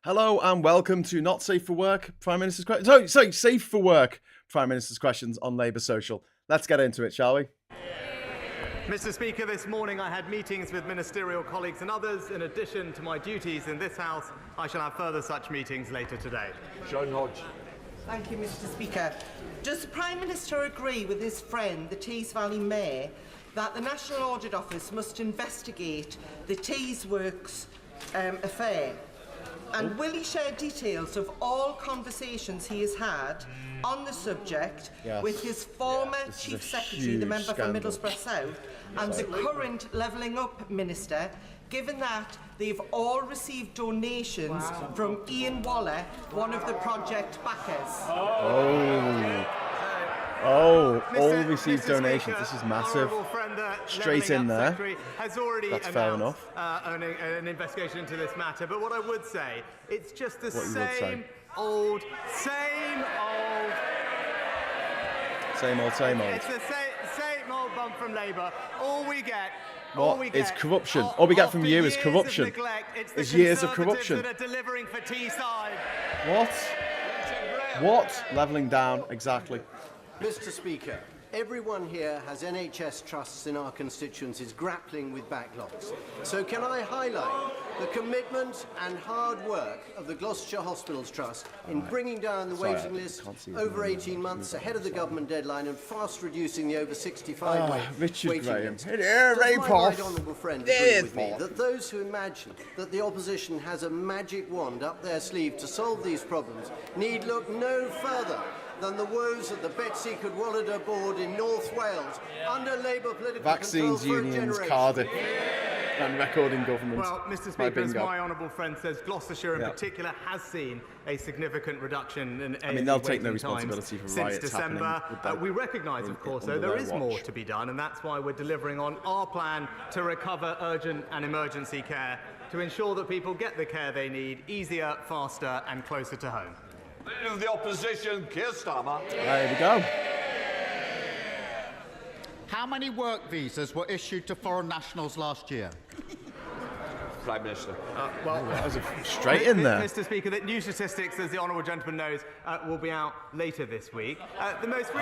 Hello and welcome to Not Safe for Work, Prime Minister's Questions. Sorry, Safe for Work, Prime Minister's Questions on Labour Social. Let's get into it, shall we? Mr. Speaker, this morning I had meetings with ministerial colleagues and others. In addition to my duties in this House, I shall have further such meetings later today. Sean Hodge. Thank you, Mr. Speaker. Does the Prime Minister agree with his friend, the Tees Valley Mayor, that the National Audit Office must investigate the Tees Works affair? And will he share details of all conversations he has had on the subject with his former Chief Secretary, the member for Middlesbrough South, and the current Levelling Up Minister, given that they've all received donations from Ian Waller, one of the project backers? All received donations. This is massive. Straight in there. That's fair enough. An investigation into this matter. But what I would say, it's just the same old. Same old. It's the same old bump from Labour. All we get. Is corruption. All we get from you is corruption. It's years of corruption. That are delivering for Teesside. What? Levelling down, exactly. Mr. Speaker, everyone here has NHS trusts in our constituencies grappling with backlogs. So can I highlight the commitment and hard work of the Gloucestershire Hospitals Trust in bringing down the waiting list over 18 months ahead of the government deadline and fast reducing the over 65 waiting list? Does my right honourable friend agree with me that those who imagine that the opposition has a magic wand up their sleeve to solve these problems need look no further than the woes of the Betsy Cadwallader board in North Wales under Labour political Vaccines control for unions, a generation. Cardiff, and recording government. Well, Mr. Speaker, as my honourable friend says, Gloucestershire in particular has seen a significant reduction in they'll take no responsibility for riots since December. We recognise, of course, though, there is more to be done, and that's why we're delivering on our plan to recover urgent and emergency care to ensure that people get the care they need easier, faster and closer to home. Leader of the Opposition, Keir Starmer. There we go. How many work visas were issued to foreign nationals last year? Prime Minister. That was straight in there. Mr. Speaker, that new statistics, as the honourable gentleman knows, will be out later this week. The most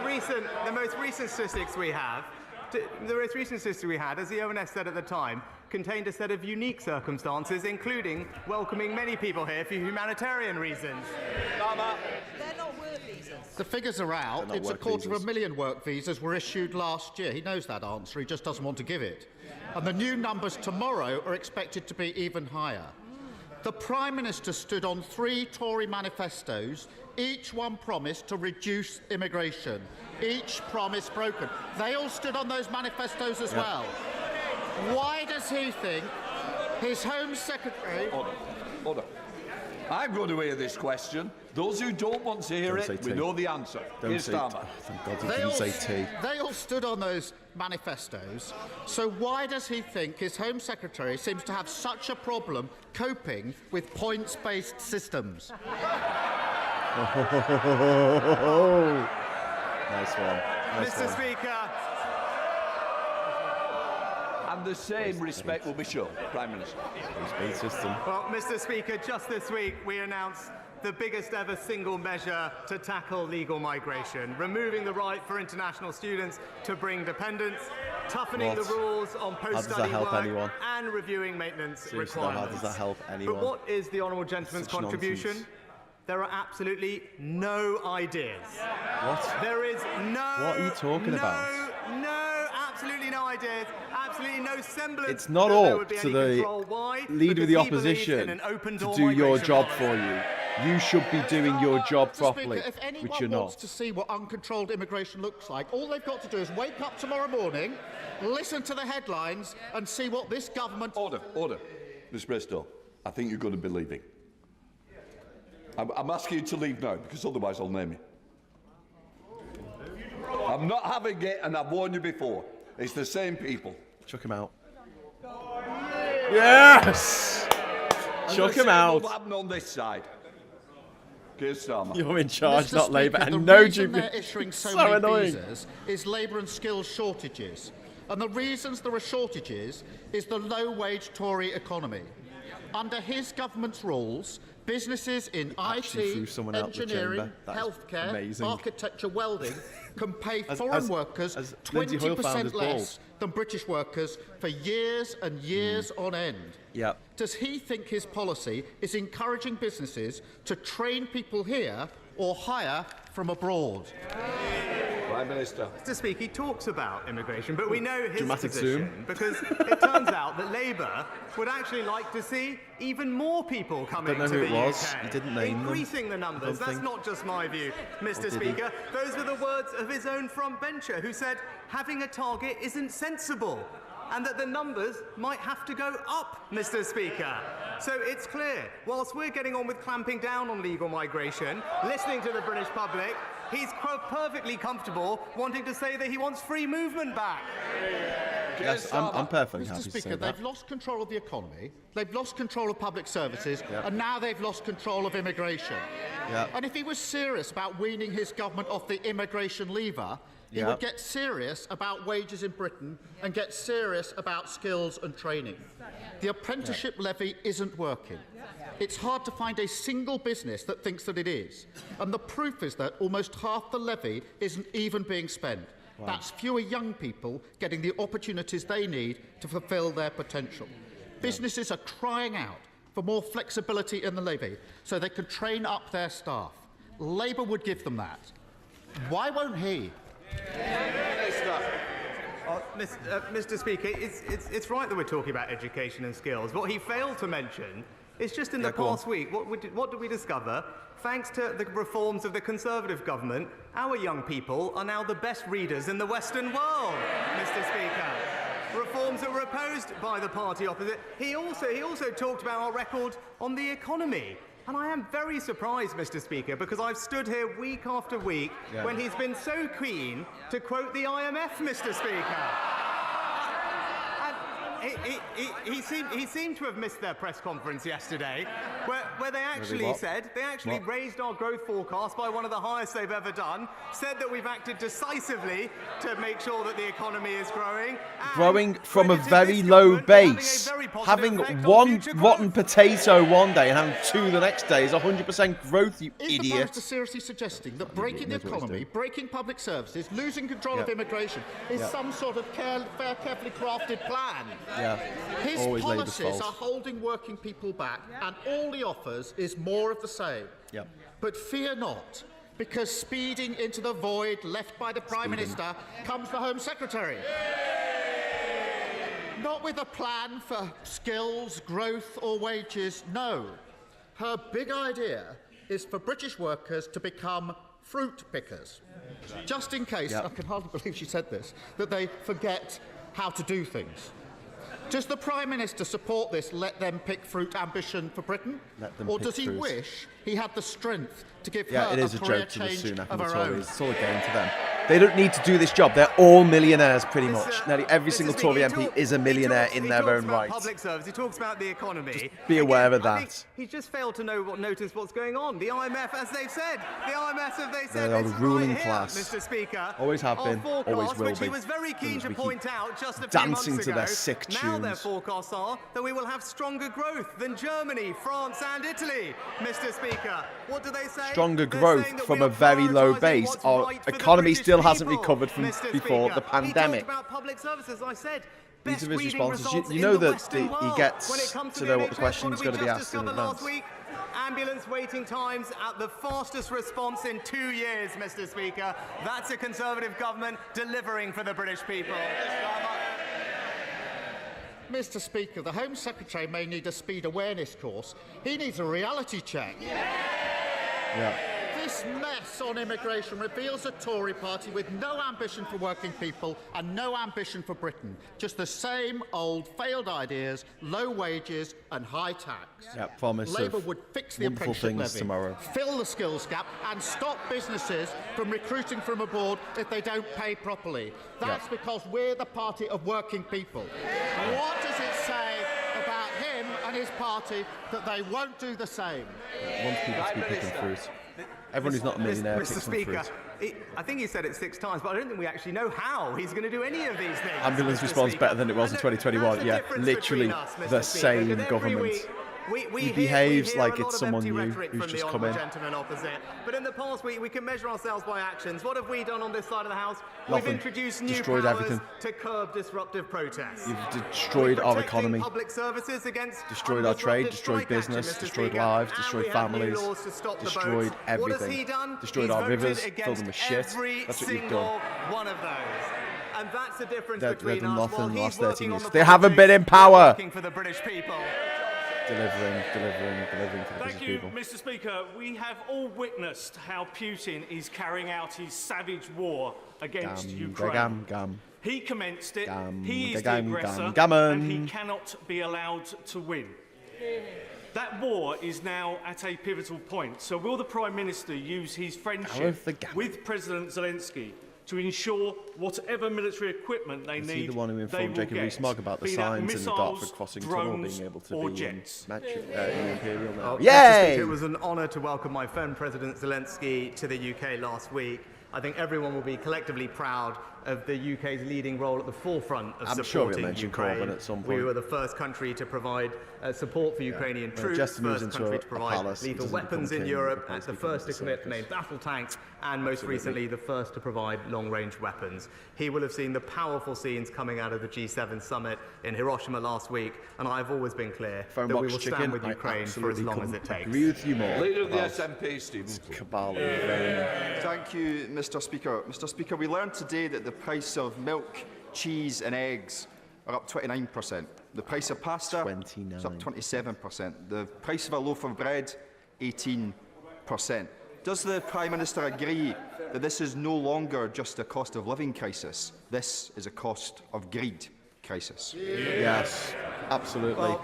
recent statistics we have. The most recent statistic we had, as the ONS said at the time, contained a set of unique circumstances, including welcoming many people here for humanitarian reasons. They're not work visas. The figures are out. It's 250,000 work visas were issued last year. He knows that answer. He just doesn't want to give it. And the new numbers tomorrow are expected to be even higher. The Prime Minister stood on 3 Tory manifestos. Each one promised to reduce immigration. Each promise broken. They all stood on those manifestos as well. Why does he think his Home Secretary... Order. I'm going to hear this question. Those who don't want to hear it, we know the answer. Don't say Starmer. Thank God he didn't say tea. They all stood on those manifestos. So why does he think his Home Secretary seems to have such a problem coping with points-based systems? Nice one. Mr. Speaker. And the same respect will be shown, Prime Minister. Well, Mr. Speaker, just this week we announced the biggest ever single measure to tackle legal migration, removing the right for international students to bring dependents, toughening the rules on post-study work and reviewing maintenance requirements. How does that help anyone? But what is the honourable gentleman's contribution? Nonsense. There are absolutely no ideas. What? There is no... What are you talking about? Absolutely no ideas. Absolutely no semblance. It's not up to the Leader of the Opposition to do your job for you. You should be doing your job properly, Speaker, if anyone which you're not. wants to see what uncontrolled immigration looks like, all they've got to do is wake up tomorrow morning, listen to the headlines and see what this government... Order. Mr. Bristow, I think you're going to be leaving. I'm asking you to leave now, because otherwise I'll name you. I'm not having it, and I've warned you before. It's the same people. Chuck him out. Yes! Chuck him out. What happened on this side? Keir Starmer. You're in charge, Mr. not Speaker, Labour, the and no reason they're duty. issuing so So many annoying. visas is labour and skills shortages. And the reasons there are shortages is the low-wage Tory economy. under his government's rules, businesses in IT, engineering, healthcare, architecture, welding can pay foreign workers 20% less than British workers for years and years on end. Yep. Does he think his policy is encouraging businesses to train people here or hire from abroad? Prime Minister. Mr. Speaker, he talks about immigration, but we know his Dramatic position zoom. because it turns out that Labour would actually like to see even more people coming to the UK. He didn't name Increasing the numbers. That's not just my view, Mr. Speaker. Those were the words of his own frontbencher who said having a target isn't sensible and that the numbers might have to go up, Mr. Speaker. So it's clear, whilst we're getting on with clamping down on legal migration, listening to the British public, he's perfectly comfortable wanting to say that he wants free movement back. Yes, I'm perfectly happy Mr. to Speaker, say that. they've lost control of the economy, they've lost control of public services, and now they've lost control of immigration. And if he was serious about weaning his government off the immigration lever, he would get serious about wages in Britain and get serious about skills and training. The apprenticeship levy isn't working. It's hard to find a single business that thinks that it is. And the proof is that almost half the levy isn't even being spent. That's fewer young people getting the opportunities they need to fulfil their potential. Businesses are crying out for more flexibility in the levy so they can train up their staff. Labour would give them that. Why won't he? Mr. Speaker, it's right that we're talking about education and skills. What he failed to mention is just in the past week, what did we discover? Thanks to the reforms of the Conservative government, our young people are now the best readers in the Western world, Mr. Speaker. Reforms that were opposed by the party opposite. He also talked about our record on the economy. And I am very surprised, Mr. Speaker, because I've stood here week after week when he's been so keen to quote the IMF, Mr. Speaker. And he seemed to have missed their press conference yesterday, where they actually raised our growth forecast by one of the highest they've ever done, said that we've acted decisively to make sure that the economy is growing. Growing from a very low base. Having one rotten potato one day and having two the next day is 100% growth, you idiot. Is the Prime Minister seriously suggesting that breaking the economy, breaking public services, losing control of immigration is some sort of carefully crafted plan? His Always policies are holding working people back, and all he offers is more of the same. But fear not, because speeding into the void left by the Prime Minister comes the Home Secretary. Not with a plan for skills, growth or wages, no. Her big idea is for British workers to become fruit pickers. Just in case, I can hardly believe she said this, that they forget how to do things. Does the Prime Minister support this let them pick fruit ambition for Britain? Or does he wish he had the strength to give her it is a a career joke to the change Sunak of and the her own? Tories. It's all a game to them. They don't need to do this job. They're all millionaires, pretty much. Nearly every single Tory MP is a millionaire in their own right. Public service. He talks about the economy. Just be aware of I think that. he's just failed to notice what's going on. The IMF, as they've said, They are the ruling right class. Here, Mr. Speaker. Always have been, always will which be. he was very keen to point out just a few dancing months to ago. their sick Now their tunes. forecasts are that we will have stronger growth than Germany, France, and Italy, Mr. Speaker. What do they say? Stronger They're growth saying that from we a are very low prioritising base. what's Our right for the economy British still hasn't people, recovered from Mr. before Speaker. the pandemic. He talked about public services, I said. These are Best his reading responses. results You in know the that Western he world. gets When it comes to the know what the NHS, question's did going to we be just asked in discover advance. last week? Ambulance waiting times at the fastest response in 2 years, Mr. Speaker. That's a Conservative government delivering for the British people. Mr. Speaker, the Home Secretary may need a speed awareness course. He needs a reality check. This mess on immigration reveals a Tory party with no ambition for working people and no ambition for Britain. Just the same old failed ideas, low wages and high tax. Promise Labour of would fix the wonderful apprenticeship things levy, tomorrow. fill the skills gap and stop businesses from recruiting from abroad if they don't pay properly. That's because we're the party of working people. What does it say about him and his party that they won't do the same? Want people to be picking fruit. Everyone who's not a millionaire Mr. picks some Speaker, fruit. I think he said it 6 times, but I don't think we actually know how he's going to do any of these things. Ambulance Mr. response Speaker. better than it was in And 2021. that's Yeah, difference literally between us, Mr. the Speaker, same because every government. week He behaves like it's someone new who's just come in. Gentleman opposite. But in the past, we can measure ourselves by actions. What have we done on this side of the House? Nothing. We've introduced new Destroyed powers everything. to curb disruptive protests. You've destroyed our economy. Public services against Destroyed our trade, destroyed strike action, business, Mr. destroyed Speaker. lives, And destroyed we have new families, laws to stop the destroyed votes. everything. What has he done? Destroyed He's our voted rivers, filled against them with shit. every That's what you've single done. one of those. And that's the difference They've between done us. nothing While in the he's last 13 working on years. the They haven't been in politics, power. we're working for the British people. Delivering for the Thank British you, people. Mr. Speaker. We have all witnessed how Putin is carrying out his savage war against Ukraine. He commenced it, he is the aggressor, and he cannot be allowed to win. That war is now at a pivotal point. So will the Prime Minister use his friendship with President Zelensky to ensure whatever military equipment they need, the one who they informed will Jacob get, Rees-Mogg about the be that signs in the missiles, Dartford crossing tunnel drones, being able to or be jets. in the Imperial now. Mr. Yay! Speaker, it was an honour to welcome my friend President Zelensky to the UK last week. I think everyone will be collectively proud of the UK's leading role at the forefront of I'm sure we'll supporting mention Ukraine. Corbyn at some We point. were the first country to provide support for Ukrainian troops, Jester moves first into country a to provide palace, he lethal doesn't become weapons in king, Europe, he and the becomes first to commit to circus. name battle tanks, and most Absolutely. recently the first to provide long-range weapons. He will have seen the powerful scenes coming out of the G7 summit in Hiroshima last week, and I've always been clear Phone that we box will chicken, stand with I Ukraine for as absolutely long as couldn't it takes. agree with you more. Leader of the about SNP, Stephen. cabal of Thank you, Mr. Speaker. Mr. Speaker, we learned today that the price of milk, cheese and eggs are up 29%. The price of pasta is up 27%. The price of a loaf of bread, 18%. Does the Prime Minister agree that this is no longer just a cost of living crisis? This is a cost of greed crisis. Yes, absolutely.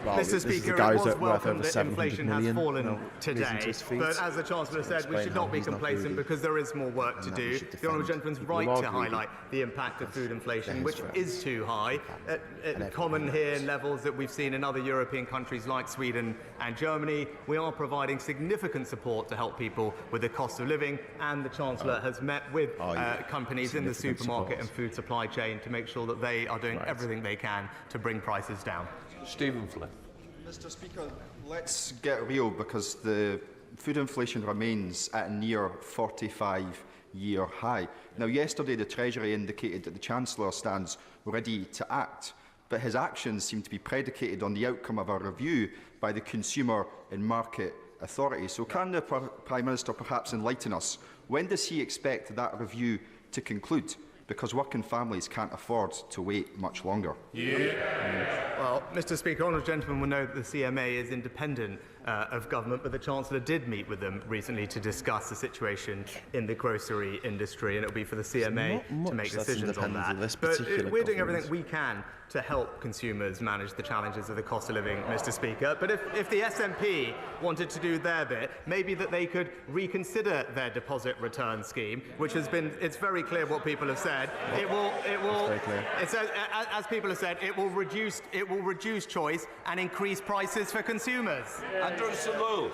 Well, this Mr. is the Speaker, guys it was that worth welcome over that 700 inflation million. has fallen Well, today, reason to his feet. but as the Chancellor said, we Explain should how not be he's not complacent greedy. because there is more work to And that we do. should The Honourable defend Gentleman's people right who are to greedy. highlight the impact of food inflation, which right. is too high, at common here in levels that we've seen in other European countries like Sweden and Germany. We are providing significant support to help people with the cost of living, and the Chancellor has met with companies in the Significant supermarket support. and food supply chain to make sure that they are doing everything they can to bring prices down. Stephen Flynn. Mr. Speaker, let's get real, because the food inflation remains at a near 45-year high. Now, yesterday the Treasury indicated that the Chancellor stands ready to act, but his actions seem to be predicated on the outcome of a review by the Consumer and Market Authority. So can the Prime Minister perhaps enlighten us? When does he expect that review to conclude? Because working families can't afford to wait much longer. Well, Mr. Speaker, honourable gentlemen will know that the CMA is independent of government, but the Chancellor did meet with them recently to discuss the situation in the grocery industry, and it will be for the CMA to make decisions on that. But we're doing everything we can to help consumers manage the challenges of the cost of living, Mr. Speaker. But if the SNP wanted to do their bit, maybe that they could reconsider their deposit return scheme, which has been, it's very clear what people have said. It will, it says, as people have said, it will reduce choice and increase prices for consumers. Andrew Salul.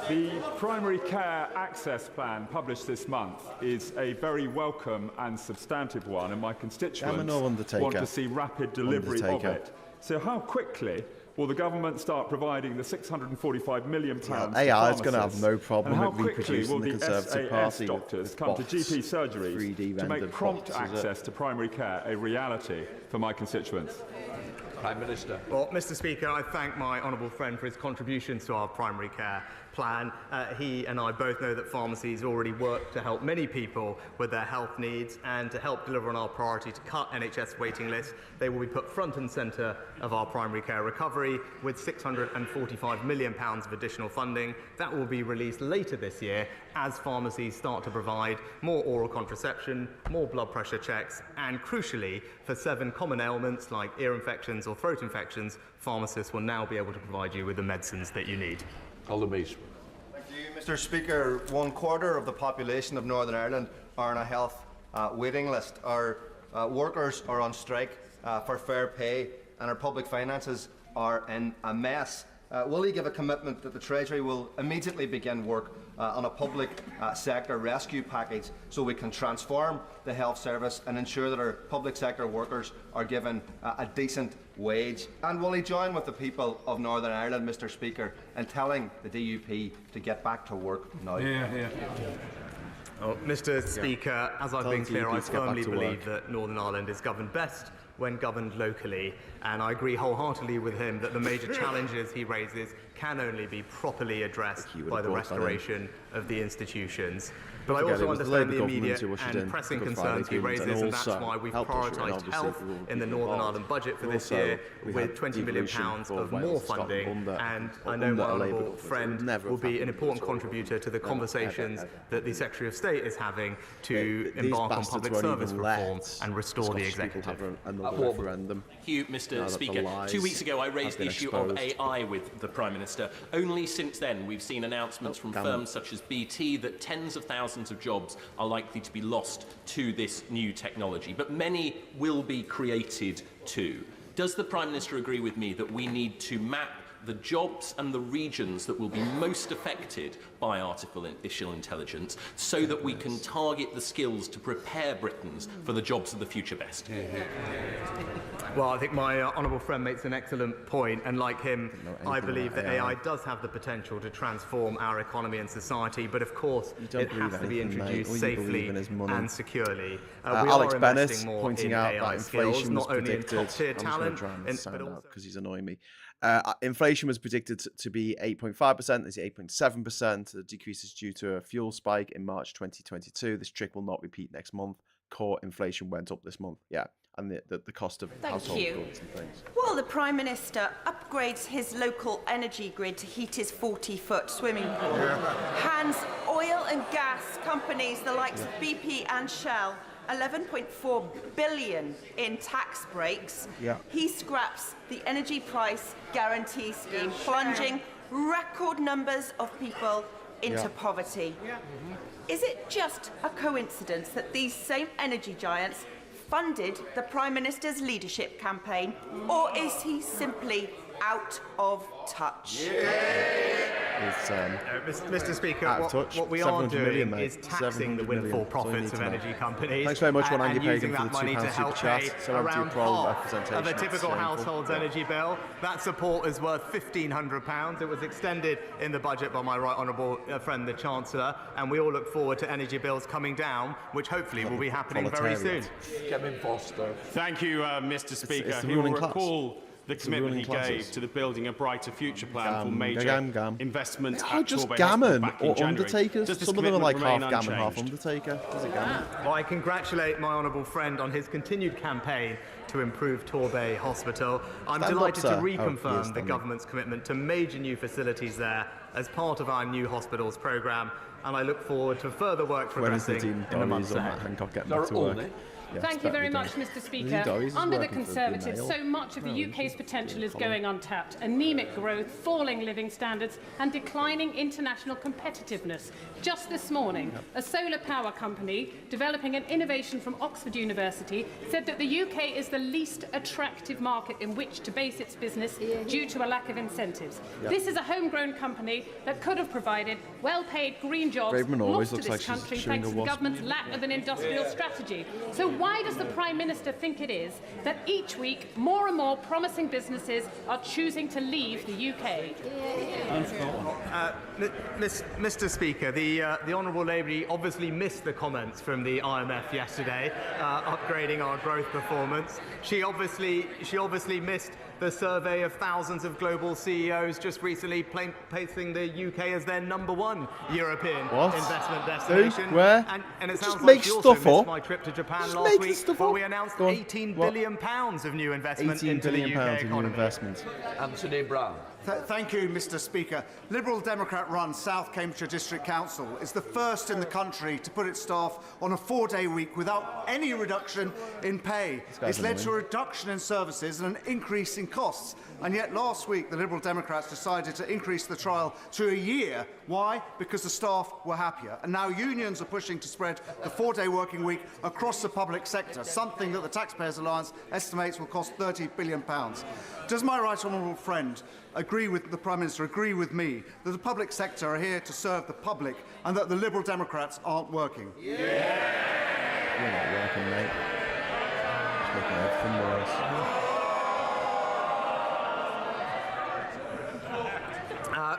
The Primary Care Access Plan published this month is a very welcome and substantive one, and my constituents want to see rapid delivery of it. So how quickly will the government start providing the £645 million to AI is going to have no and problem how with quickly reproducing will the the Conservative SAS Party. doctors come to GP surgeries 3D to make rendered prompt bots, is it? access to primary care a reality for my constituents? Prime Minister. Well, Mr. Speaker, I thank my honourable friend for his contributions to our primary care plan. He and I both know that pharmacies already work to help many people with their health needs, and to help deliver on our priority to cut NHS waiting lists. They will be put front and centre of our primary care recovery with £645 million of additional funding. That will be released later this year as pharmacies start to provide more oral contraception, more blood pressure checks, and crucially, for 7 common ailments like ear infections or throat infections, pharmacists will now be able to provide you with the medicines that you need. Colin Mason. Thank you, Mr. Speaker. 1/4 of the population of Northern Ireland are on a health waiting list. Our workers are on strike for fair pay, and our public finances are in a mess. Will he give a commitment that the Treasury will immediately begin work on a public sector rescue package so we can transform the health service and ensure that our public sector workers are given a decent wage? And will he join with the people of Northern Ireland, Mr. Speaker, in telling the DUP to get back to work now? Well, Mr. Speaker, as I've been clear, I firmly believe that Northern Ireland is governed best when governed locally, and I agree wholeheartedly with him that the major challenges he raises can only be properly addressed by the restoration of the institutions. But I also understand the immediate and pressing concerns he raises, and that's why we've prioritised health in the Northern Ireland budget for this year with £20 million of more funding, and I know my honourable friend will be an important contributor to the conversations that the Secretary of State is having to embark on public service reform and restore the executive. Hugh, Mr. Speaker, 2 weeks ago I raised the issue of AI with the Prime Minister. Only since then we've seen announcements from firms such as BT that tens of thousands of jobs are likely to be lost to this new technology, but many will be created too. Does the Prime Minister agree with me that we need to map the jobs and the regions that will be most affected by artificial intelligence so that we can target the skills to prepare Britons for the jobs of the future best? Well, I think my honourable friend makes an excellent point, and like him, I believe that AI does have the potential to transform our economy and society, but of course it has to be introduced safely and securely. Alex Bennett pointing out that inflation was predicted. Because he's annoying me. Inflation was predicted to be 8.5%. It's 8.7%. The decrease is due to a fuel spike in March 2022. This trick will not repeat next month. Core inflation went up this month. Yeah. And the cost of household goods and things. While the Prime Minister upgrades his local energy grid to heat his 40-foot swimming pool, hands oil and gas companies the likes of BP and Shell £11.4 billion in tax breaks, he scraps the energy price guarantee scheme, plunging record numbers of people into poverty. Is it just a coincidence that these same energy giants funded the Prime Minister's leadership campaign, or is he simply out of touch? Mr. Speaker, what we are doing is taxing the windfall profits of energy companies. Thanks very much, and using that money to help pay around half of a typical household's energy bill. That support is worth £1,500. It was extended in the budget by my right honourable friend, the Chancellor, and we all look forward to energy bills coming down, which hopefully will be happening very soon. Kevin Foster. Thank you, Mr. Speaker. He will recall the commitment he gave to the Building a Brighter Future plan for major investment at just Torbay gammon back in or January. Undertakers. Does this Some of them are like half commitment gammon, remain half Undertaker. Does it gammon? Well, I congratulate my honourable friend on his continued campaign to improve Torbay Hospital. I'm delighted to reconfirm the government's commitment to major new facilities there as part of our new hospitals programme, and I look forward to further work progressing in the months ahead. Thank you very much, Mr. Speaker. Under the Conservatives, so much of the UK's potential is going untapped. Anemic growth, falling living standards and declining international competitiveness. Just this morning, a solar power company developing an innovation from Oxford University said that the UK is the least attractive market in which to base its business due to a lack of incentives. This is a homegrown company that could have provided well-paid green jobs lost to this country thanks to the government's lack of an industrial strategy. So why does the Prime Minister think it is that each week more and more promising businesses are choosing to leave the UK? Mr. Speaker, the Honourable Lady obviously missed the comments from the IMF yesterday, upgrading our growth performance. She obviously missed the survey of thousands of global CEOs just recently placing the UK as their #1 European investment destination. Where? And it just sounds like she also stuff missed up. my trip to Japan last week, where we announced £18 billion of new investment into the UK economy. Anthony Brown. Thank you, Mr. Speaker. Liberal Democrat-run South Cambridgeshire District Council is the first in the country to put its staff on a 4-day week without any reduction in pay. It's led to a reduction in services and an increase in costs. And yet last week, the Liberal Democrats decided to increase the trial to a year. Why? Because the staff were happier. And now unions are pushing to spread the 4-day working week across the public public sector, something that the Taxpayers Alliance estimates will cost £30 billion. Does my right honourable friend agree with the Prime Minister, agree with me, that the public sector are here to serve the public and that the Liberal Democrats aren't working? Yeah. You're not working, mate. It's making everything worse.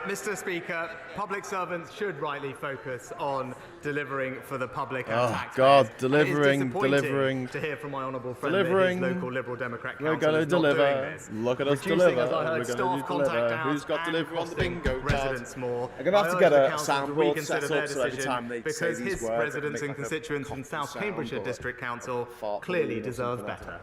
Mr. Speaker, public servants should rightly focus on delivering for the public and taxpayers. God, delivering. To hear from my honourable friend that his local Liberal Democrat council We're going to deliver. Look at us Reducing, deliver. as I heard, We're staff going to deliver. contact Who's got delivery on the bingo card? Residents more. I'm going to have to get a soundboard reconsider set their up so every decision time they because say these his words, residents and constituents in South Cambridgeshire District Council clearly deserve better.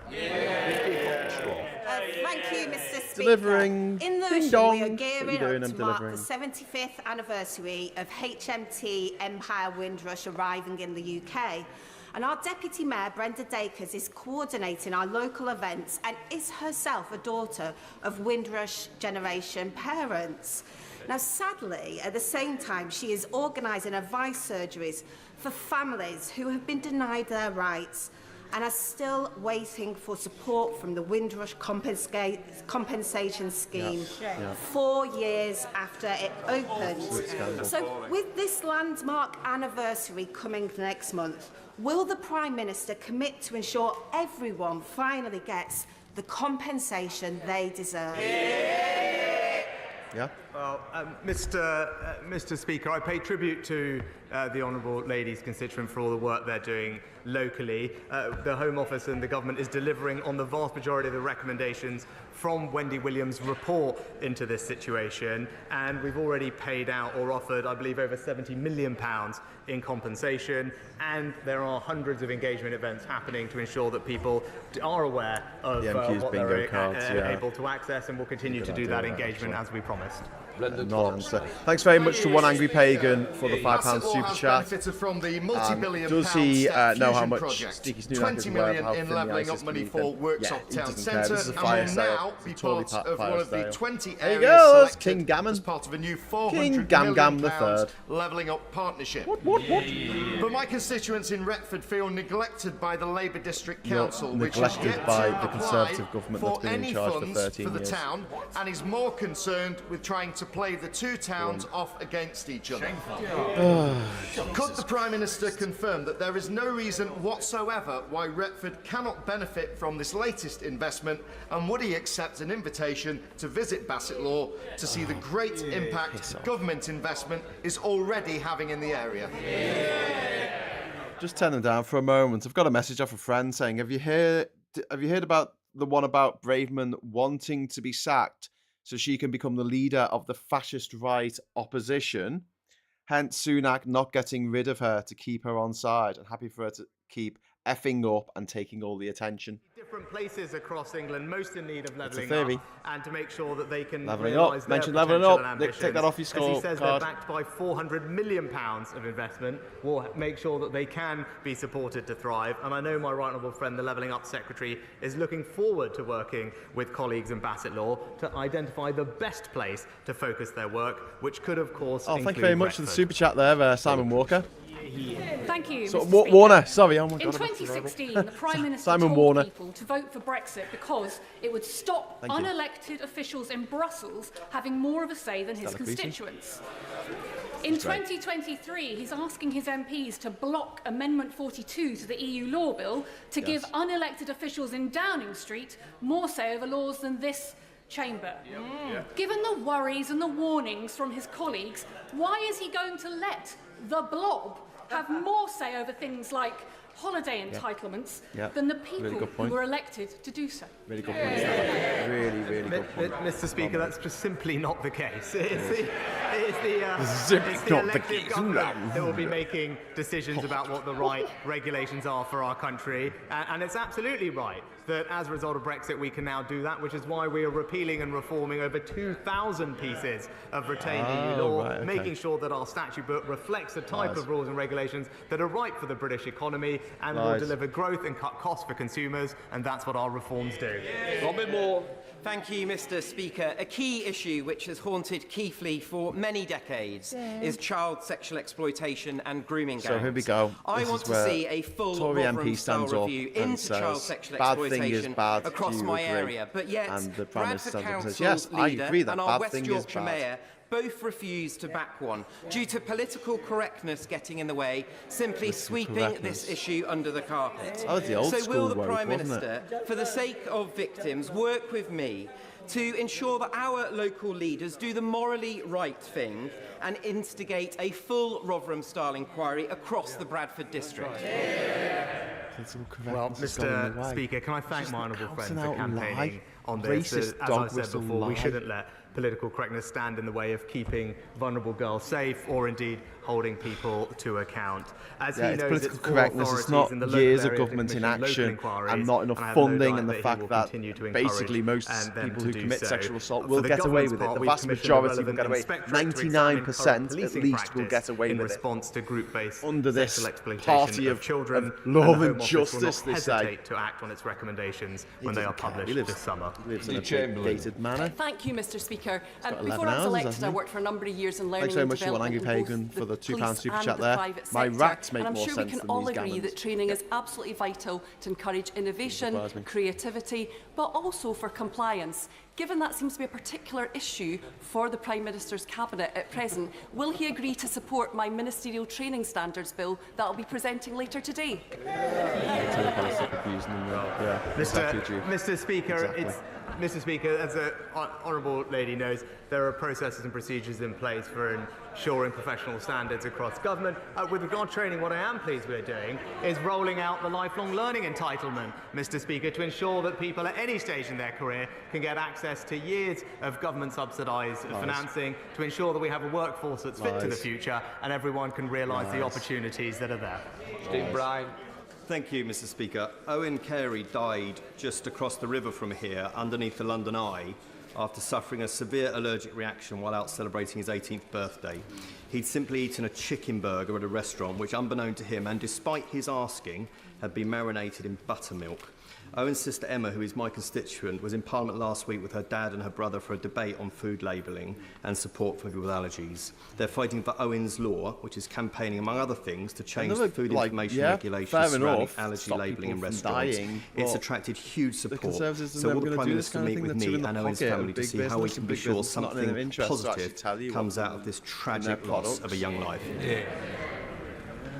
Thank you, Mr. Speaker. Delivering. In the Ding dong. we are gearing up to mark delivering. the 75th anniversary of HMT Empire Windrush arriving in the UK. And our Deputy Mayor, Brenda Dacres, is coordinating our local events and is herself a daughter of Windrush generation parents. Now, sadly, at the same time, she is organising advice surgeries for families who have been denied their rights and are still waiting for support from the Windrush compensation scheme 4 years after it opened. So with this landmark anniversary coming next month, will the Prime Minister commit to ensure everyone finally gets the compensation they deserve? Yeah. Well, Mr. Speaker, I pay tribute to the honourable lady's constituent for all the work they're doing locally. The Home Office and the government is delivering on the vast majority of the recommendations from Wendy Williams' report into this situation, and we've already paid out or offered, I believe, over £70 million in compensation, and there are hundreds of engagement events happening to ensure that people are aware of what they're able to access, and will continue to do that engagement as we promised. Thanks very much to One Angry Pagan for the £5 super chat. From the multi-billion does he know how much project. Sticky Snoonak 20 million in levelling up money for Worksop Town Centre, and will now be part of one of the 20 areas selected as part of a new £400 million levelling up partnership. But my constituents in Retford feel neglected by the Labour District Council, which has yet to apply for any funds for the town, and is more concerned with trying to play the two towns off against each other. Could the Prime Minister confirm that there is no reason whatsoever why Retford cannot benefit from this latest investment, and would he accept an invitation to visit Bassetlaw to see the great impact government investment is already having in the area? Just turn them down for a moment. I've got a message off a friend saying, have you heard about the one about Braverman wanting to be sacked so she can become the leader of the fascist right opposition? Hence Sunak not getting rid of her to keep her on side, and happy for her to keep effing up and taking all the attention. Different places across England, most in need of levelling up, and to make sure that they can realise their potential and ambitions. Take that off your score. As he says, they're backed by £400 million of investment. We'll make sure that they can be supported to thrive. And I know my right honourable friend, the Levelling Up Secretary, is looking forward to working with colleagues in Bassetlaw to identify the best place to focus their work, which could, of course, include thank you very much for the super chat there, Simon Walker. Thank you, So, Mr. Speaker. Warner, sorry. Oh my God, in 2016, the Prime Minister Simon told Warner. people to vote for Brexit because it would stop unelected officials in Brussels having more of a say than his constituents. In 2023, he's asking his MPs to block Amendment 42 to the EU law bill to give unelected officials in Downing Street more say over laws than this chamber. Given the worries and the warnings from his colleagues, why is he going to let the blob have more say over things like holiday entitlements than the people who were elected to do so? Really good point. Really good point. Mr. Speaker, that's just simply not the case. It's the elected government that will be making decisions about what the right regulations are for our country. And it's absolutely right that as a result of Brexit we can now do that, which is why we are repealing and reforming over 2,000 pieces of retained EU law, making sure that our statute book reflects the type of rules and regulations that are right for the British economy and will deliver growth and cut costs for consumers, and that's what our reforms do. Robin Moore. Thank you, Mr. Speaker. A key issue which has haunted Keighley for many many decades is child sexual exploitation and grooming gangs. So here we go. I want to see a full Tory MP Rotherham-style stands up review and into says, child sexual bad thing is exploitation bad, across do you my agree? area. But yet, And the Prime Minister Bradford stands up and says, Council's yes, I leader agree that and our bad West thing is Yorkshire bad. Mayor both refused to back one due to political correctness getting in the way, simply sweeping this issue under the carpet. Oh, the old so school will the woke, Prime wasn't Minister, it? for the sake of victims, work with me to ensure that our local leaders do the morally right thing and instigate a full Rotherham-style inquiry across the Bradford district? Well, Mr. Speaker, can I thank my honourable friend for campaigning on this? As I said before, we shouldn't let political correctness stand in the way of keeping vulnerable girls safe or indeed holding people to account. As he it's knows, political it's four correctness. It's not authorities in the years local of area to government commission local inaction inquiries, and not enough and I have no funding, doubt and the that he fact will that continue to encourage, basically most them people to who do commit so. sexual assault For will the get away government's with it. part, The we've vast commissioned a majority will relevant get away. inspectorate to examine 99% current at policing least will practice get away in with it. response to group-based Under this sexual exploitation party of children, of law and the and Home Office justice, will they not say. hesitate to act on its recommendations when they are published this summer. He lives in a gated manor. Thank you, Mr. Speaker. houses, Before I was elected, hasn't I he? worked for a number of years in learning Thanks very and much to development Angry in Pagan both for the the £2 police super and chat the there. private My sector. rats make and I'm more sure sense we can than all these agree gammons. that training is absolutely vital to encourage innovation, creativity, but also for compliance. Given that seems to be a particular issue for the Prime Minister's Cabinet at present, will he agree to support my ministerial training standards bill that I'll be presenting later today? Mr. Speaker, Mr. Speaker, as the honourable lady knows, there are processes and procedures in place for ensuring professional standards across government. With regard to training, what I am pleased we're doing is rolling out the lifelong learning entitlement, Mr. Speaker, to ensure that people at any stage in their career can get access to years of government subsidised financing, to ensure that we have a workforce that's fit to the future and everyone can realise the opportunities that are there. Steve Bryan. Thank you, Mr. Speaker. Owen Carey died just across the river from here, underneath the London Eye, after suffering a severe allergic reaction while out celebrating his 18th birthday. He'd simply eaten a chicken burger at a restaurant, which, unbeknown to him, and despite his asking, had been marinated in buttermilk. Owen's sister Emma, who is my constituent, was in Parliament last week with her dad and her brother for a debate on food labelling and support for people with allergies. They're fighting for Owen's Law, which is campaigning, among other things, to change the food information regulations surrounding allergy labelling in restaurants. It's attracted huge support. So will the Prime Minister meet with me and Owen's family to see how we can be sure something positive comes out of this tragic loss of a young life?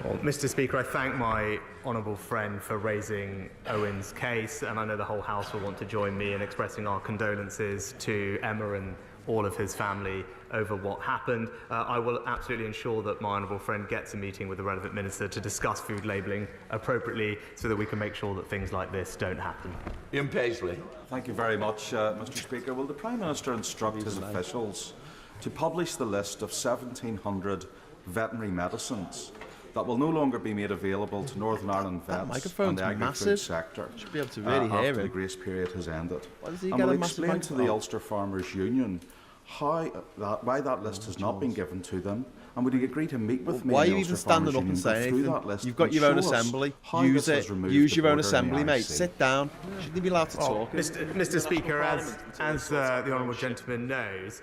Well, Mr. Speaker, I thank my honourable friend for raising Owen's case, and I know the whole House will want to join me in expressing our condolences to Emma and all of his family over what happened. I will absolutely ensure that my honourable friend gets a meeting with the relevant minister to discuss food labelling appropriately so that we can make sure that things like this don't happen. Ian Paisley. Thank you very much, Mr. Speaker. Will the Prime Minister instruct his officials to publish the list of 1,700 veterinary medicines that will no longer be made available to Northern Ireland vets and the agri-food sector should be able to really hear after him. the grace period has ended? And will explain to the Ulster Farmers Union why that list has not been given to them, and would you agree to meet with me? Why are and you the even Ulster Farmers standing up and Union, saying go through anything? that list You've got and your own show us assembly. how Use this has it. removed Use the your own border in the assembly, mate. IC? Sit down. Shouldn't you be allowed to talk? Mr. Speaker, as the honourable gentleman knows,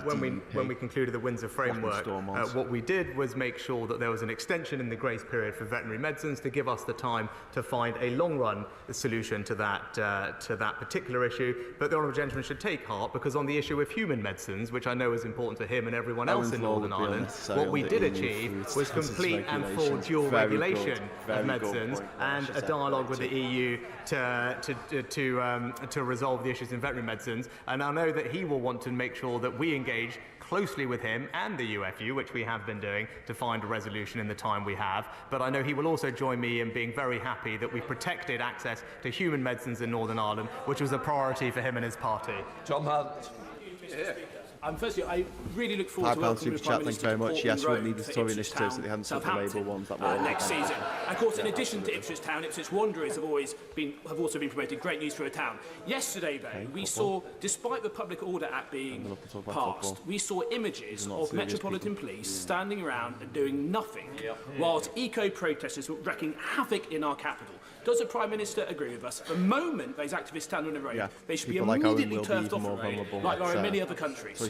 when we concluded the Windsor framework, what we did was make sure that there was an extension in the grace period for veterinary medicines to give us the time to find a long-run solution to that particular issue. But the honourable gentleman should take heart, because on the issue of human medicines, which I know is important to him and everyone else in Northern Ireland, what we did achieve was complete and full dual regulation of medicines and a dialogue with the EU to resolve the issues in veterinary medicines. And I know that he will want to make sure that we engage closely with him and the UFU, which we have been doing, to find a resolution in the time we have. But I know he will also join me in being very happy that we protected access to human medicines in Northern Ireland, which was a priority for him and his party. John Hunt. Firstly, I really look forward to welcoming the Prime Minister to Portland Yes, we'll Road need the for Tory Ipswich initiatives Town, that they hadn't sent the Labour ones that were next season. And of course, in addition to Ipswich Town, Ipswich Wanderers have also been promoted. Great news for a town. Yesterday, though, we saw, despite the Public Order Act being passed, we saw images of Metropolitan Police standing around and doing nothing, whilst eco-protesters were wreaking havoc in our capital. Does the Prime Minister agree with us? The moment those activists stand on the road, they should be immediately turfed off the road, like there are in many other countries.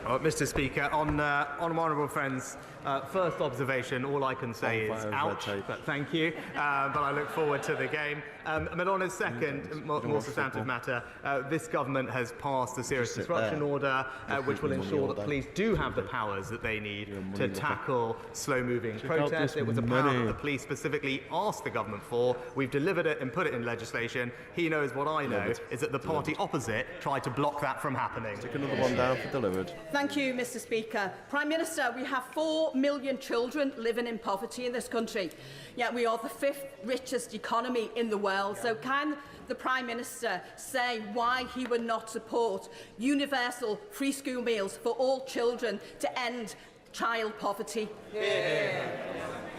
Mr. Speaker, on my honourable friend's first observation, all I can say is ouch, but thank you. But I look forward to the game. But on his second, more substantive matter, this government has passed a serious disruption order, which will ensure that police do have the powers that they need to tackle slow-moving protests. It was a power that the police specifically asked the government for. We've delivered it and put it in legislation. He knows what I know is that the party opposite tried to block that from happening. Take another one down for delivered. Thank you, Mr. Speaker. Prime Minister, we have 4 million children living in poverty in this country, yet we are the 5th richest economy in the world. So can the Prime Minister say why he would not support universal free school meals for all children to end child poverty?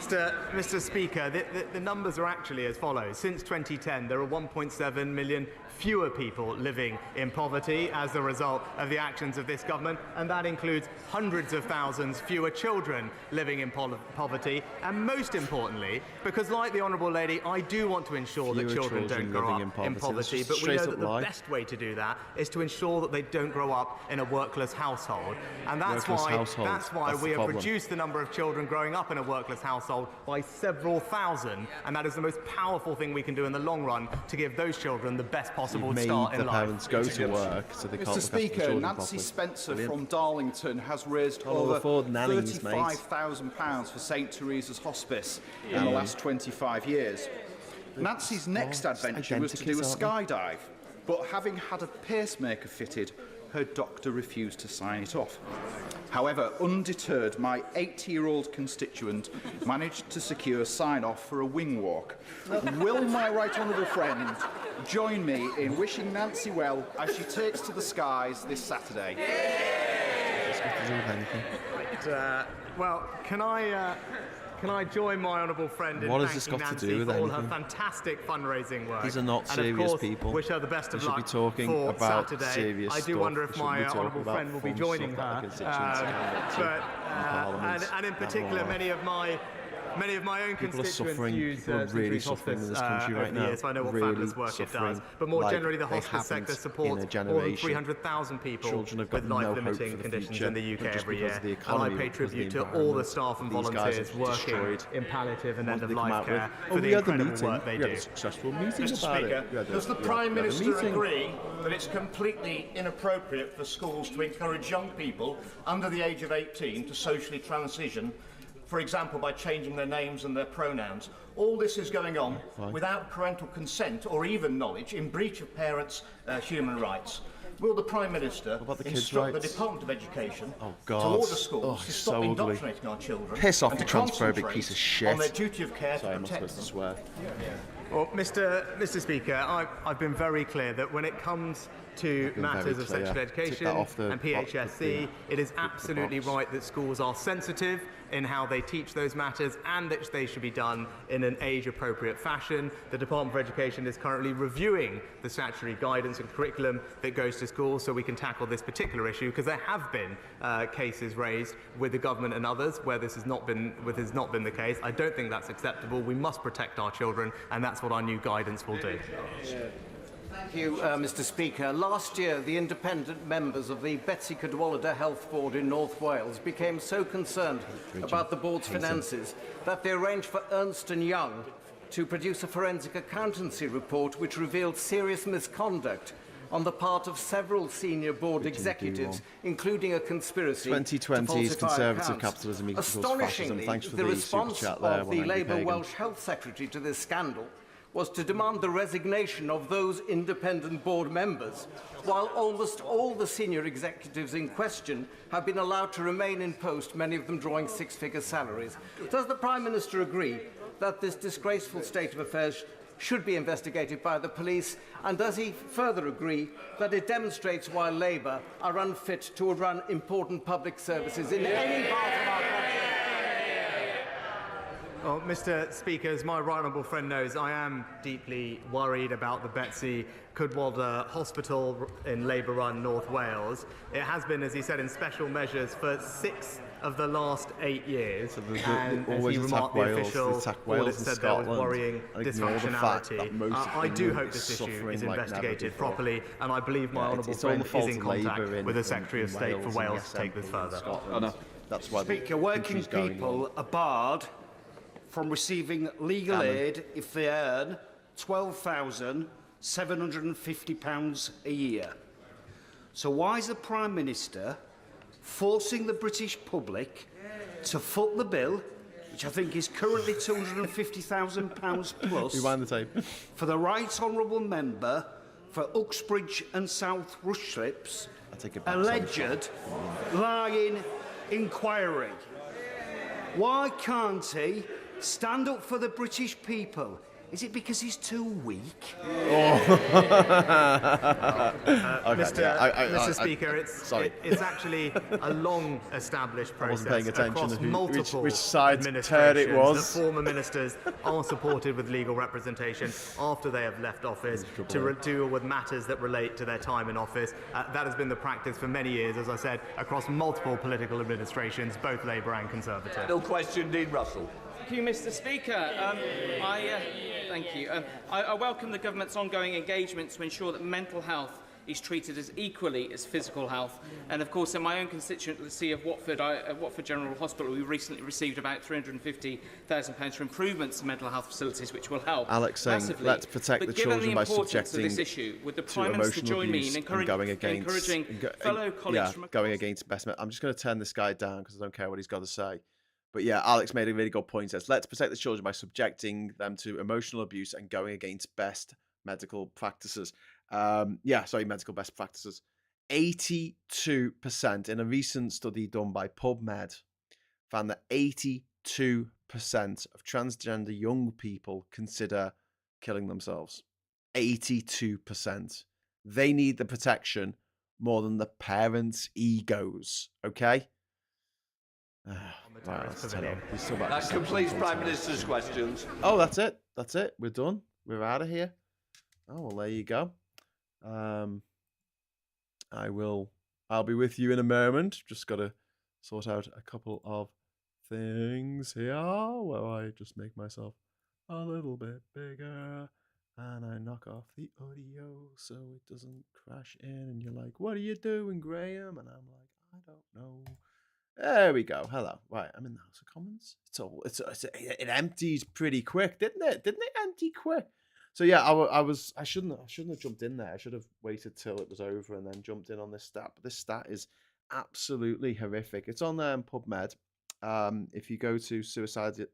Mr. Speaker, the numbers are actually as follows. Since 2010, there are 1.7 million fewer people living in poverty as a result of the actions of this government, and that includes hundreds of thousands fewer children living in poverty. And most importantly, because like the Honourable Lady, I do want to ensure that children don't grow up in poverty, but we know that the best way to do that is to ensure that they don't grow up in a workless household. And that's why we have reduced the number of children growing up in a workless household by several thousand, and that is the most powerful thing we can do in the long run to give those children the best possible start in life. Parents go to work, so they can't Mr. Speaker, Nancy Spencer from Darlington has raised over £35,000 for St Teresa's Hospice in the last 25 years. Nancy's next adventure was to do a skydive, but having had a pacemaker fitted, her doctor refused to sign it off. However, undeterred, my 80-year-old constituent managed to secure sign-off for a wing walk. Will my right honourable friend join me in wishing Nancy well as she takes to the skies this Saturday? Well, can I join my honourable friend in thanking Nancy for all her fantastic fundraising work? These are not serious and of course, people. Wish her the best of luck be talking for about Saturday. serious I do wonder if my honourable friend will be joining her. And in particular, many of my own constituents use St Teresa's Hospice in this country right now. So I know what fabulous work it does. But more generally, the hospice sector supports more than 300,000 people with life-limiting conditions in the UK every year. And I pay tribute to all the staff and volunteers working in palliative and end-of-life care for the incredible work they do. Mr. Speaker, does the Prime Minister agree that it's completely inappropriate for schools to encourage young people under the age of 18 to socially transition, for example, by changing their names and their pronouns? All this is going on without parental consent or even knowledge, in breach of parents' human rights. Will the Prime Minister instruct the Department of Education to order schools to stop indoctrinating our children Piss off, and you to transphobic piece of shit. on their duty of care to protect them? Swear. Well, Mr. Speaker, I've been very clear that when it comes to matters of sexual education and PHSE, it is absolutely right that schools are sensitive in how they teach those matters and that they should be done in an age-appropriate fashion. The Department for Education is currently reviewing the statutory guidance and curriculum that goes to schools so we can tackle this particular issue, because there have been cases raised with the government and others where this has not been the case. I don't think that's acceptable. We must protect our children, and that's what our new guidance will do. Thank you, Mr. Speaker. Last year, the independent members of the Betsy Cadwallader Health Board in North Wales became so concerned about the board's finances that they arranged for Ernst & Young to produce a forensic accountancy report which revealed serious misconduct on the part of several senior board executives, including a conspiracy 2020's Conservative capitalism equals fascism. Thanks for the response of the Labour Welsh Health Secretary to this scandal was to demand the resignation of those independent board members, while almost all the senior executives in question have been allowed to remain in post, many of them drawing six-figure salaries. Does the Prime Minister agree that this disgraceful state of affairs should be investigated by the police, and does he further agree that it demonstrates why Labour are unfit to run important public services in any part of our country? Well, Mr. Speaker, as my right honourable friend knows, I am deeply worried about the Betsy Cadwallader Hospital in Labour-run North Wales. It has been, as he said, in special measures for 6 of the last 8 years. So And as he remarked, the official audit said there was worrying dysfunctionality. I do hope this issue is investigated properly, and I believe my honourable friend is in contact with the Secretary of State for Wales to take this further. That's why Speaker, working people are barred from receiving legal aid if they earn £12,750 a year. So why is the Prime Minister forcing the British public to foot the bill, which I think is currently £250,000 plus, rewind the tape, for the Right Honourable Member for Uxbridge and South Rushlips alleged lying inquiry? Why can't he stand up for the British people? Is it because he's too weak? Mr. Speaker, it's actually a long-established process across multiple which side turn it was. The former ministers are supported with legal representation after they have left office to deal with matters that relate to their time in office. That has been the practice for many years, as I said, across multiple political administrations, both Labour and Conservative. No question, Dean Russell. Thank you, Mr. Speaker. Thank you. I welcome the government's ongoing engagement to ensure that mental health is treated as equally as physical health. And of course, in my own constituency of Watford, Watford General Hospital, we recently received about £350,000 for improvements to mental health facilities, which will help Alex saying, massively. let's protect the children by subjecting this issue, would the to Prime Minister emotional join me abuse in and going against encouraging fellow colleagues from going against best. I'm just going to turn this guy down because I don't care what he's got to say. But yeah, Alex made a really good point. Says, let's protect the children by subjecting them to emotional abuse and going against best medical practices. Medical best practices. 82% in a recent study done by PubMed found that 82% of transgender young people consider killing themselves. 82%. They need the protection more than the parents' egos. Okay. That completes Prime Minister's questions. Oh, that's it. That's it. We're done. We're out of here. Oh, well, there you go. I'll be with you in a moment. Just got to sort out a couple of things here where I just make myself a little bit bigger and I knock off the audio so it doesn't crash in. And you're like, what are you doing, Graham? And I'm like, I don't know. There we go. Hello. Right, I'm in the House of Commons. It empties pretty quick, didn't it? Didn't it empty quick? So yeah, I shouldn't have jumped in there. I should have waited till it was over and then jumped in on this stat. But this stat is absolutely horrific. It's on PubMed. If you go to suicidality,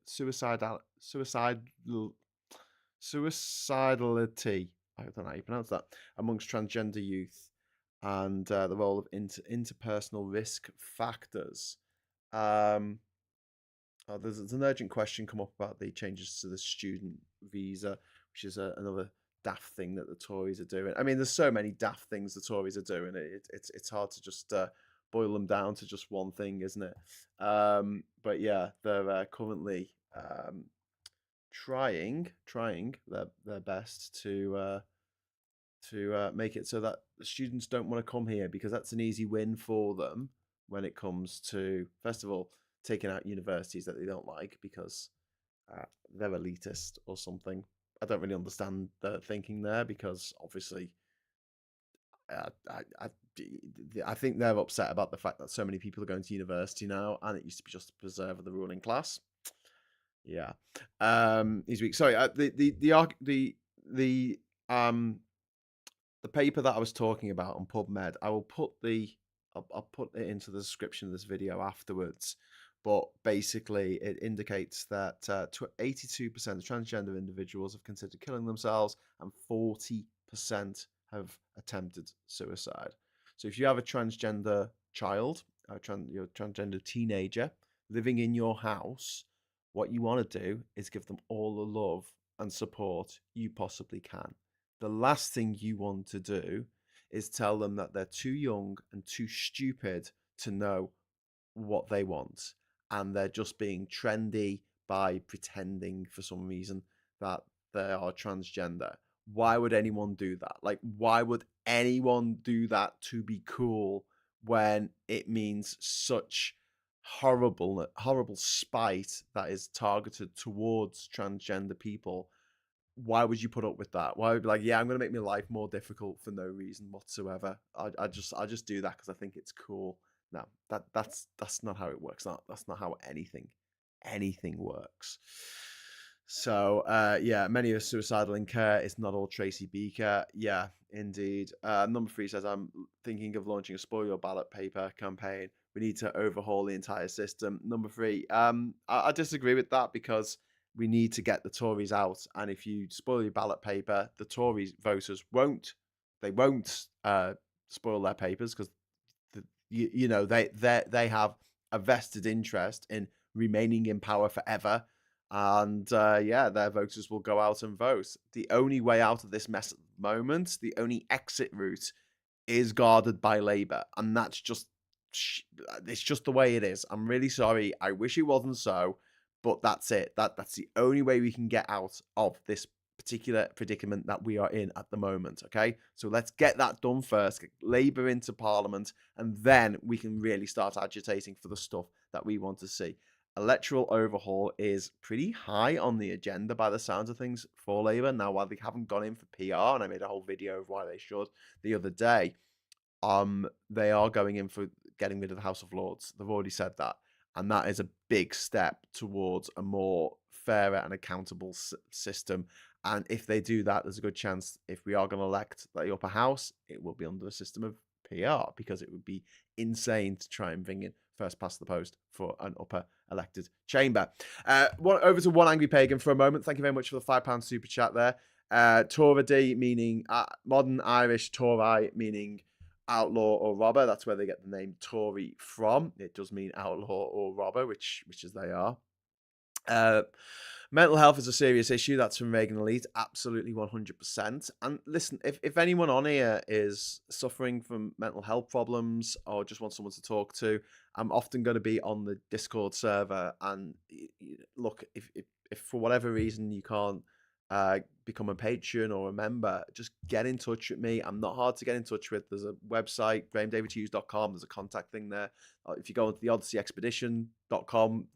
I don't know how you pronounce that, amongst transgender youth. And the role of interpersonal risk factors. There's an urgent question come up about the changes to the student visa, which is another daft thing that the Tories are doing. I mean, there's so many daft things the Tories are doing. It's hard to just boil them down to just one thing, isn't it? But yeah, they're currently trying their best to make it so that the students don't want to come here, because that's an easy win for them when it comes to, first of all, taking out universities that they don't like because they're elitist or something. I don't really understand the thinking there, because obviously I think they're upset about the fact that so many people are going to university now, and it used to be just to preserve the ruling class. Yeah, he's weak. Sorry, the paper that I was talking about on PubMed, I'll put it into the description of this video afterwards. But basically, it indicates that 82% of transgender individuals have considered killing themselves, and 40% have attempted suicide. So if you have a transgender child, you're a transgender teenager living in your house, what you want to do is give them all the love and support you possibly can. The last thing you want to do is tell them that they're too young and too stupid to know what they want, and they're just being trendy by pretending for some reason that they are transgender. Why would anyone do that? Like, why would anyone do that to be cool when it means such horrible spite that is targeted towards transgender people, why would you put up with that? Why would you be like, yeah, I'm going to make my life more difficult for no reason whatsoever? I just do that because I think it's cool. No, that's not how it works. That's not how anything works. So yeah, many are suicidal in care. It's not all Tracy Beaker. Yeah, indeed. Number 3 says, I'm thinking of launching a spoil your ballot paper campaign. We need to overhaul the entire system. Number 3, I disagree with that, because we need to get the Tories out. And if you spoil your ballot paper, the Tory voters won't spoil their papers, because they have a vested interest in remaining in power forever. And their voters will go out and vote. The only way out of this mess at the moment, the only exit route, is guarded by Labour, and it's just the way it is. I'm really sorry. I wish it wasn't so, but that's it. That's the only way we can get out of this particular predicament that we are in at the moment. Okay, so let's get that done first. Get Labour into Parliament, and then we can really start agitating for the stuff that we want to see. Electoral overhaul is pretty high on the agenda by the sounds of things for Labour. Now, while they haven't gone in for PR, and I made a whole video of why they should the other day, they are going in for getting rid of the House of Lords. They've already said that. And that is a big step towards a more fairer and accountable system. And if they do that, there's a good chance, if we are going to elect the upper house, it will be under a system of PR, because it would be insane to try and bring in first past the post for an upper elected chamber. Over to One Angry Pagan for a moment. Thank you very much for the £5 super chat there. Torady, meaning modern Irish Tory, meaning outlaw or robber. That's where they get the name Tory from. It does mean outlaw or robber, which as they are. Mental health is a serious issue. That's from Reagan Elite. Absolutely 100%. And listen, if anyone on here is suffering from mental health problems or just wants someone to talk to, I'm often going to be on the Discord server. And look, if for whatever reason you can't become a patron or a member, just get in touch with me. I'm not hard to get in touch with. There's a website, grahamdavidhughes.com. There's a contact thing there. If you go into the odysseyexpedition.com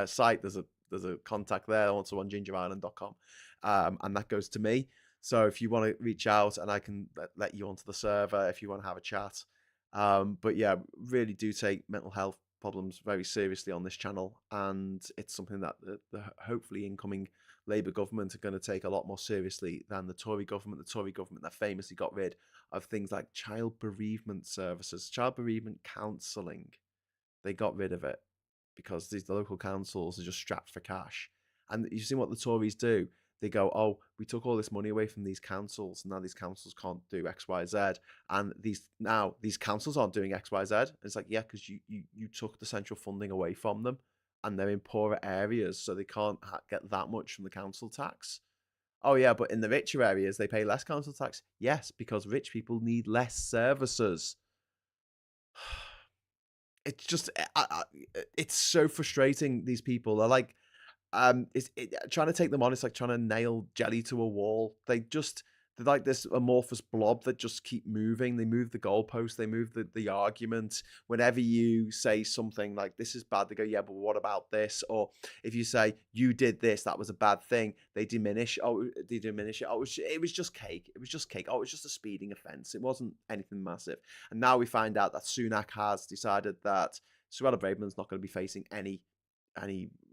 site, there's a contact there, also on gingerisland.com, and that goes to me. So if you want to reach out, and I can let you onto the server if you want to have a chat. But yeah, really do take mental health problems very seriously on this channel, and it's something that the hopefully incoming Labour government are going to take a lot more seriously than the Tory government. The Tory government that famously got rid of things like child bereavement services, child bereavement counselling. They got rid of it because the local councils are just strapped for cash. And you see what the Tories do? They go, oh, we took all this money away from these councils, and now these councils can't do X, Y, Z. And these councils aren't doing X, Y, Z. And it's like, yeah, because you took the central funding away from them, and they're in poorer areas, so they can't get that much from the council tax. Oh yeah, but in the richer areas, they pay less council tax. Yes, because rich people need less services. It's just, it's so frustrating. These people are like, trying to take them on. It's like trying to nail jelly to a wall. They're like this amorphous blob that just keep moving. They move the goalpost. They move the argument. Whenever you say something like this is bad, they go, yeah, but what about this? Or if you say you did this, that was a bad thing, they diminish. Oh, they diminish it. Oh, it was just cake. It was just cake. Oh, it was just a speeding offence. It wasn't anything massive. And now we find out that Sunak has decided that Suella Braverman's not going to be facing any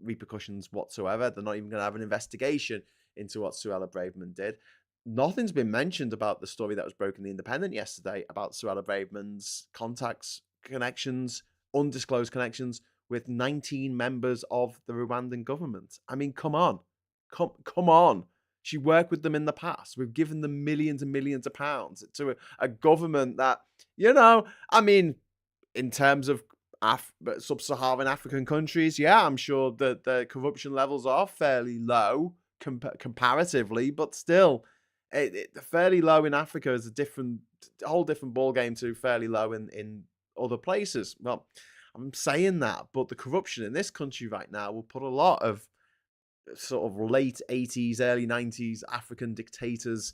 repercussions whatsoever. They're not even going to have an investigation into what Suella Braverman did. Nothing's been mentioned about the story that was broken in The Independent yesterday about Suella Braverman's contacts, connections, undisclosed connections with 19 members of the Rwandan government. I mean, come on. Come on. She worked with them in the past. We've given them millions and millions of pounds to a government that, I mean, in terms of sub-Saharan African countries, yeah, I'm sure that the corruption levels are fairly low comparatively, but still, fairly low in Africa is a whole different ball game to fairly low in other places. Well, I'm saying that, but the corruption in this country right now will put a lot of sort of late 80s, early 90s African dictators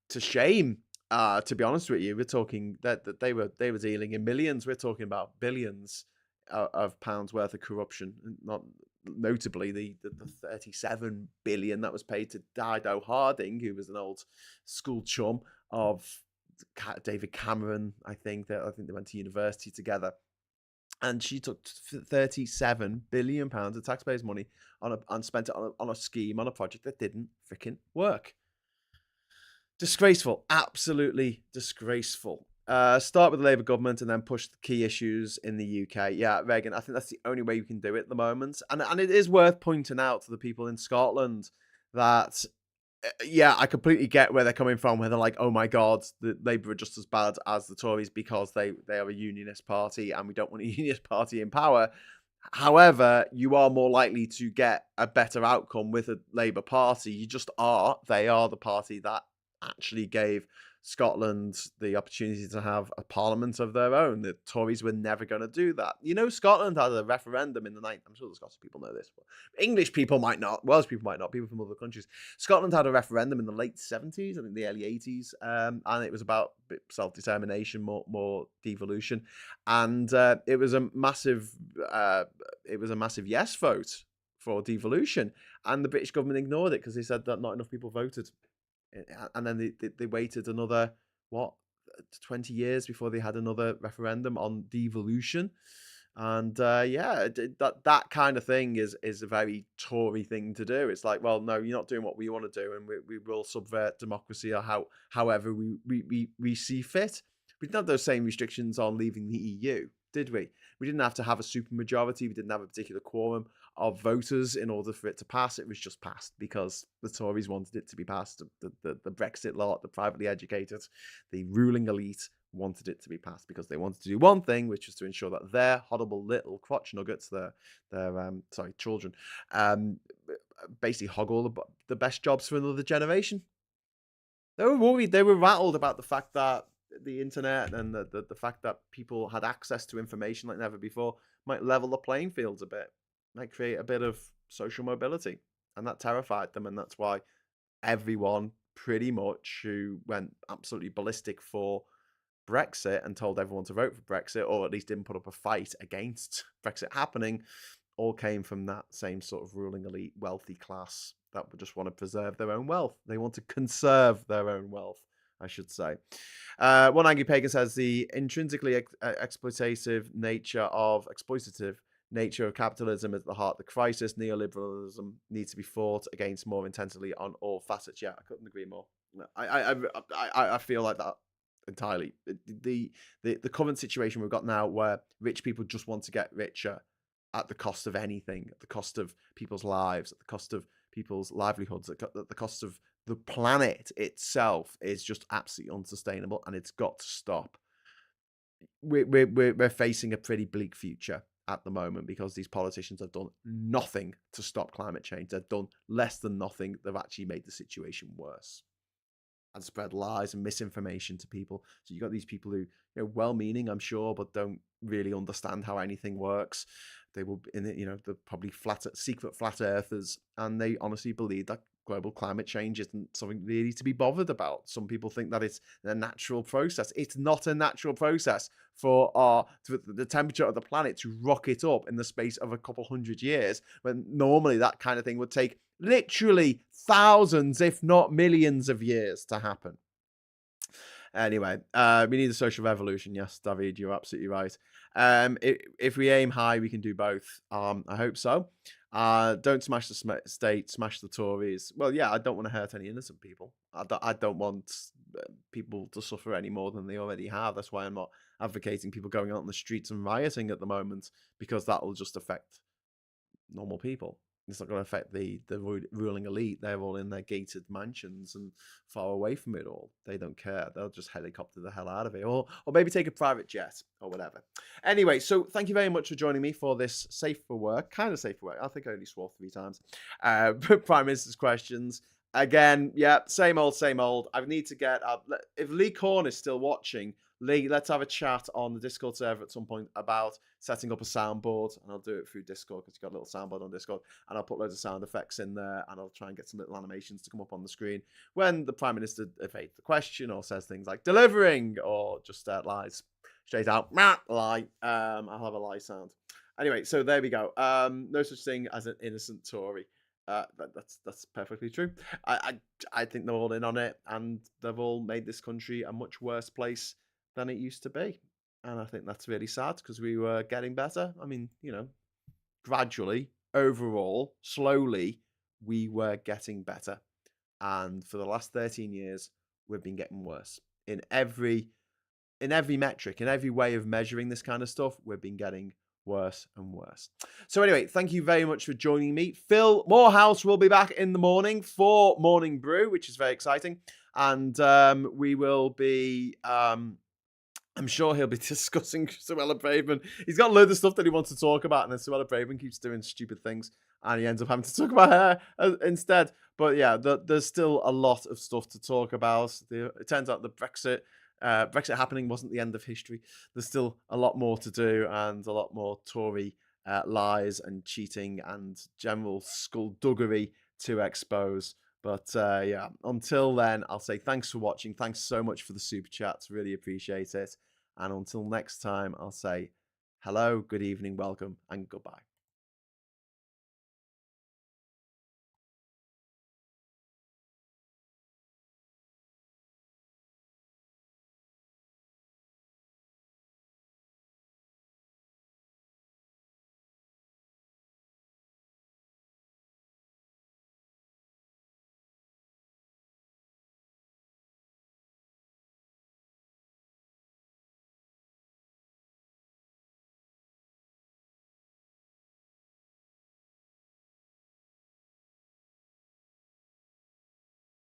to shame. To be honest with you, we're talking that they were dealing in millions. We're talking about billions of pounds worth of corruption, not notably the 37 billion that was paid to Dido Harding, who was an old school chum of David Cameron. I think they went to university together, and she took 37 billion pounds of taxpayers' money and spent it on a scheme, on a project that didn't freaking work. Disgraceful, absolutely disgraceful. Start with the Labour government and then push the key issues in the UK. Yeah, Reagan, I think that's the only way you can do it at the moment. And it is worth pointing out to the people in Scotland that, yeah, I completely get where they're coming from, where they're like, oh my God, the Labour are just as bad as the Tories because they are a unionist party and we don't want a unionist party in power. However, you are more likely to get a better outcome with a Labour Party. You just are. They are the party that actually gave Scotland the opportunity to have a parliament of their own. The Tories were never going to do that. You know, Scotland had a referendum in the 90s. I'm sure the Scottish people know this, but English people might not. Welsh people might not. People from other countries. Scotland had a referendum in the late 70s, I think the early 80s, and it was about self-determination, more devolution, and it was a massive yes vote for devolution, and the British government ignored it because they said that not enough people voted. And then they waited another 20 years before they had another referendum on devolution. And that kind of thing is a very Tory thing to do. It's like, well, no, you're not doing what we want to do, and we will subvert democracy or however we see fit. We didn't have those same restrictions on leaving the EU, did we? We didn't have to have a supermajority. We didn't have a particular quorum of voters in order for it to pass. It was just passed because the Tories wanted it to be passed. The Brexit lot, the privately educated, the ruling elite wanted it to be passed because they wanted to do one thing, which was to ensure that their horrible little crotch nuggets, their children, basically hog all the best jobs for another generation. They were worried. They were rattled about the fact that the internet and the fact that people had access to information like never before might level the playing fields a bit, might create a bit of social mobility, and that terrified them. And that's why everyone pretty much who went absolutely ballistic for Brexit and told everyone to vote for Brexit, or at least didn't put up a fight against Brexit happening, all came from that same sort of ruling elite, wealthy class that would just want to preserve their own wealth. They want to conserve their own wealth, I should say. One angry pagan says the intrinsically exploitative nature of capitalism is at the heart of the crisis. Neoliberalism needs to be fought against more intensively on all facets. Yeah, I couldn't agree more. I feel like that entirely. The current situation we've got now, where rich people just want to get richer at the cost of anything, at the cost of people's lives, at the cost of people's livelihoods, at the cost of the planet itself, is just absolutely unsustainable, and it's got to stop. We're facing a pretty bleak future at the moment because these politicians have done nothing to stop climate change. They've done less than nothing. They've actually made the situation worse and spread lies and misinformation to people. So you've got these people who, well-meaning, I'm sure, but don't really understand how anything works. They will, they're probably secret flat earthers, and they honestly believe that global climate change isn't something really to be bothered about. Some people think that it's a natural process. It's not a natural process for the temperature of the planet to rocket up in the space of a couple hundred years, when normally that kind of thing would take literally thousands, if not millions of years to happen. Anyway, we need a social revolution. Yes, David, you're absolutely right. If we aim high, we can do both. I hope so. Don't smash the state, smash the Tories. Well, yeah, I don't want to hurt any innocent people. I don't want people to suffer any more than they already have. That's why I'm not advocating people going out on the streets and rioting at the moment, because that will just affect normal people. It's not going to affect the ruling elite. They're all in their gated mansions and far away from it all. They don't care. They'll just helicopter the hell out of it, or maybe take a private jet or whatever. Anyway, so thank you very much for joining me for this safe for work, kind of safe for work. I think I only swore 3 times. Prime Minister's questions. Again, yeah, same old, same old. I need to get up. If Lee Corn is still watching, Lee, let's have a chat on the Discord server at some point about setting up a soundboard, and I'll do it through Discord because you've got a little soundboard on Discord, and I'll put loads of sound effects in there, and I'll try and get some little animations to come up on the screen when the Prime Minister evades the question or says things like delivering, or just lies straight out, lie. I'll have a lie sound. Anyway, so there we go. No such thing as an innocent Tory. That's perfectly true. I think they're all in on it, and they've all made this country a much worse place than it used to be. And I think that's really sad because we were getting better. I mean, gradually, overall, slowly, we were getting better. And for the last 13 years, we've been getting worse. In every metric, in every way of measuring this kind of stuff, we've been getting worse and worse. So anyway, thank you very much for joining me. Phil Morehouse will be back in the morning for Morning Brew, which is very exciting. And we will be... I'm sure he'll be discussing Suella Braverman. He's got a load of stuff that he wants to talk about, and then Suella Braverman keeps doing stupid things, and he ends up having to talk about her instead. But yeah, there's still a lot of stuff to talk about. It turns out that Brexit happening wasn't the end of history. There's still a lot more to do, and a lot more Tory lies and cheating and general skullduggery to expose. But yeah, until then, I'll say thanks for watching. Thanks so much for the super chats. Really appreciate it. And until next time, I'll say hello, good evening, welcome, and goodbye.